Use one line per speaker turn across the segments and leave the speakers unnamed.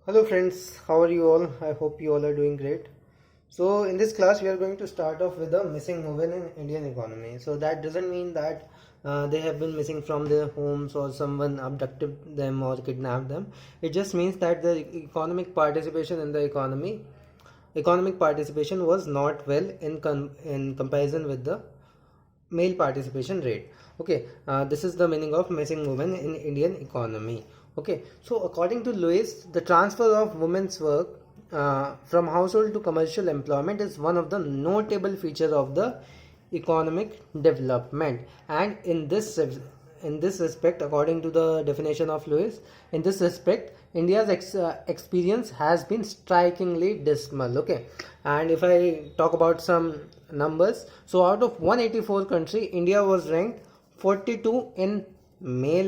Hello friends, how are you all? I hope you all are doing great. So in this class we are going to start off with the missing women in Indian economy. So that doesn't mean that they have been missing from their homes or someone abducted them or kidnapped them. It just means that the economic participation in the economic participation was not well in comparison with the male participation rate. Okay, this is the meaning of missing women in Indian economy. Okay, so according to Lewis, the transfer of women's work from household to commercial employment is one of the notable features of the economic development. And in this respect, according to the definition of Lewis, in this respect, India's experience has been strikingly dismal. Okay, and if I talk about some numbers, so out of 184 country, India was ranked 42 in male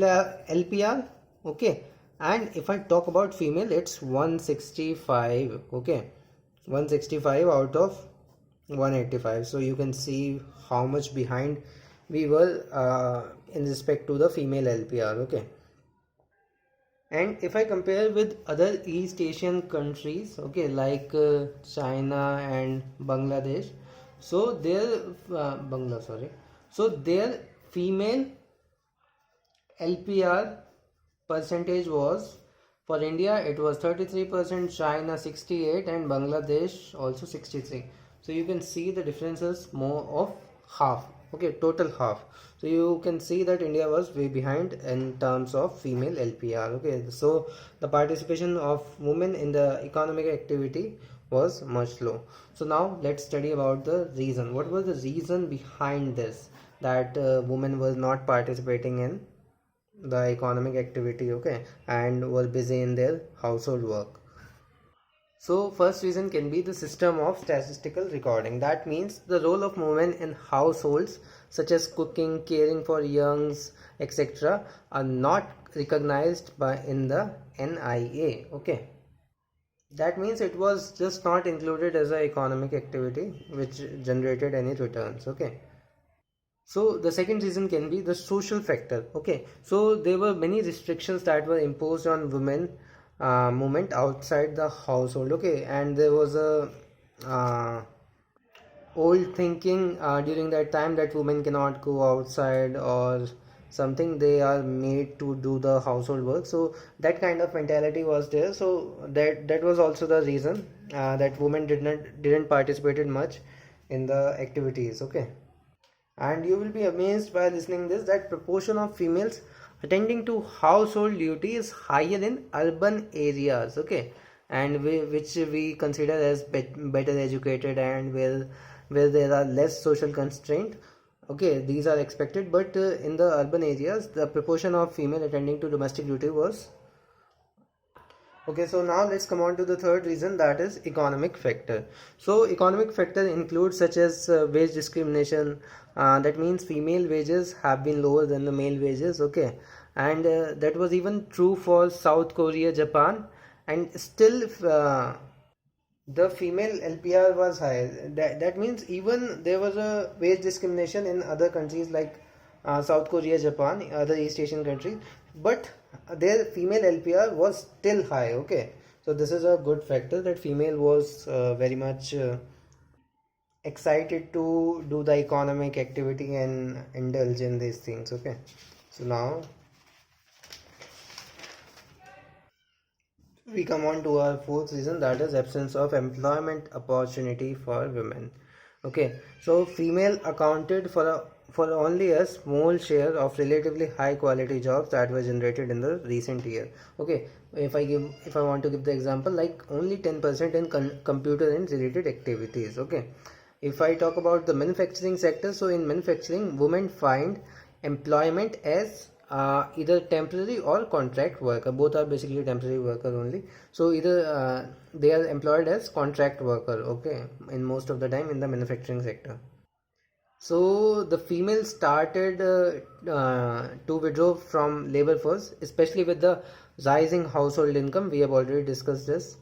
LPR. Okay, and if I talk about female, it's 165. Okay, 165 out of 185. So you can see how much behind we were in respect to the female LPR. Okay, and if I compare with other East Asian countries, okay, like China and Bangladesh, so their so their female LPR percentage was, for India it was 33%, China 68, and Bangladesh also 63. So you can see the differences more of half. Okay, total half. So you can see that India was way behind in terms of female LPR. Okay, so the participation of women in the economic activity was much low. So now let's study about the reason. What was the reason behind this, that women was not participating in the economic activity, okay, and were busy in their household work? So first reason can be the system of statistical recording. That means the role of women in households such as cooking, caring for youngs, etc. are not recognized by in the NIA. Okay, that means it was just not included as an economic activity which generated any returns. Okay, so the second reason can be the social factor. Okay, so there were many restrictions that were imposed on women movement outside the household. Okay, and there was a uh, old thinking during that time that women cannot go outside or something, they are made to do the household work. So that kind of mentality was there. So that was also the reason that women didn't participated much in the activities. Okay, and you will be amazed by listening this that proportion of females attending to household duty is higher in urban areas. Okay, and which we consider as better educated and where there are less social constraint. Okay, these are expected, but in the urban areas the proportion of female attending to domestic duty was. Okay, so now let's come on to the third reason, that is economic factor. So economic factor includes such as wage discrimination. That means female wages have been lower than the male wages. Okay, and that was even true for South Korea, Japan, and still the female LPR was high. That means even there was a wage discrimination in other countries like South Korea, Japan, other East Asian countries, but their female LPR was still high. Okay, so this is a good factor that female was very much excited to do the economic activity and indulge in these things. Okay, so now we come on to our fourth reason, that is absence of employment opportunity for women. Okay, so female accounted for only a small share of relatively high quality jobs that were generated in the recent year. Okay, if I want to give the example, like only 10% in computer and related activities. Okay, if I talk about the manufacturing sector, so in manufacturing women find employment as either temporary or contract worker. Both are basically temporary worker only. So either they are employed as contract worker. Okay, in most of the time in the manufacturing sector. So the females started to withdraw from labor force, especially with the rising household income. We have already discussed this.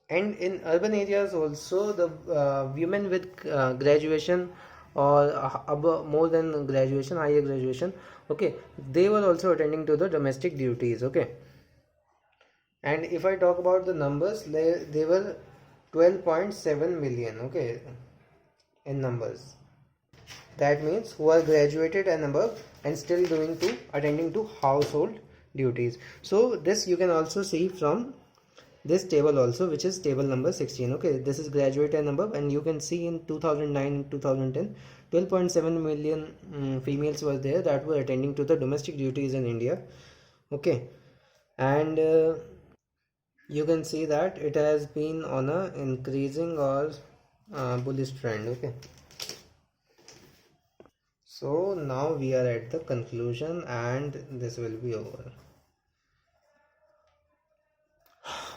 And in urban areas also, the women with graduation or above, more than graduation, higher graduation, okay, they were also attending to the domestic duties. Okay, And if I talk about the numbers, they were 12.7 million, okay, in numbers. That means who are graduated and above and still attending to household duties. So this you can also see from this table also, which is table number 16. Okay, this is graduate and above, and you can see in 2009 2010 12.7 million females were there that were attending to the domestic duties in India. Okay, and you can see that it has been on a increasing or bullish trend. Okay, so now we are at the conclusion and this will be over.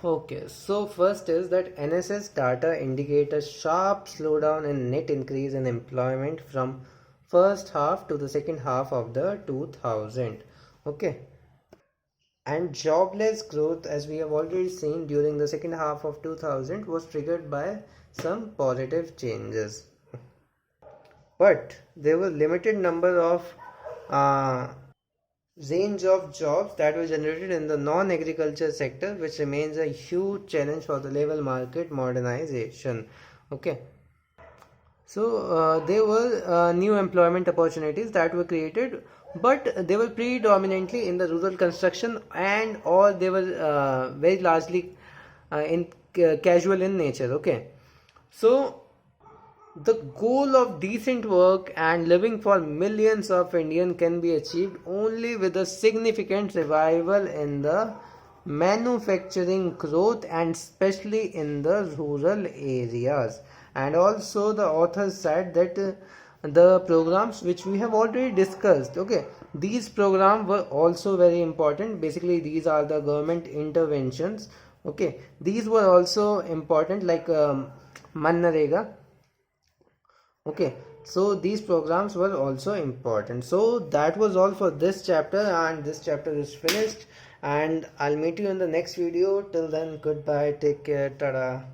Okay, so first is that NSS data indicate a sharp slowdown in net increase in employment from first half to the second half of the 2000. Okay, and jobless growth, as we have already seen during the second half of 2000, was triggered by some positive changes. But there were limited number of range of jobs that were generated in the non-agriculture sector, which remains a huge challenge for the labor market modernization. Okay, so there were new employment opportunities that were created, but they were predominantly in the rural construction, and or they were very largely in casual in nature. Okay, so the goal of decent work and living for millions of Indians can be achieved only with a significant revival in the manufacturing growth, and especially in the rural areas. And also the author said that the programs which we have already discussed, okay, these programs were also very important. Basically these are the government interventions. Okay, these were also important, like Manrega. Okay, so these programs were also important. So that was all for this chapter, and this chapter is finished, and I'll meet you in the next video. Till then, goodbye, take care, tada.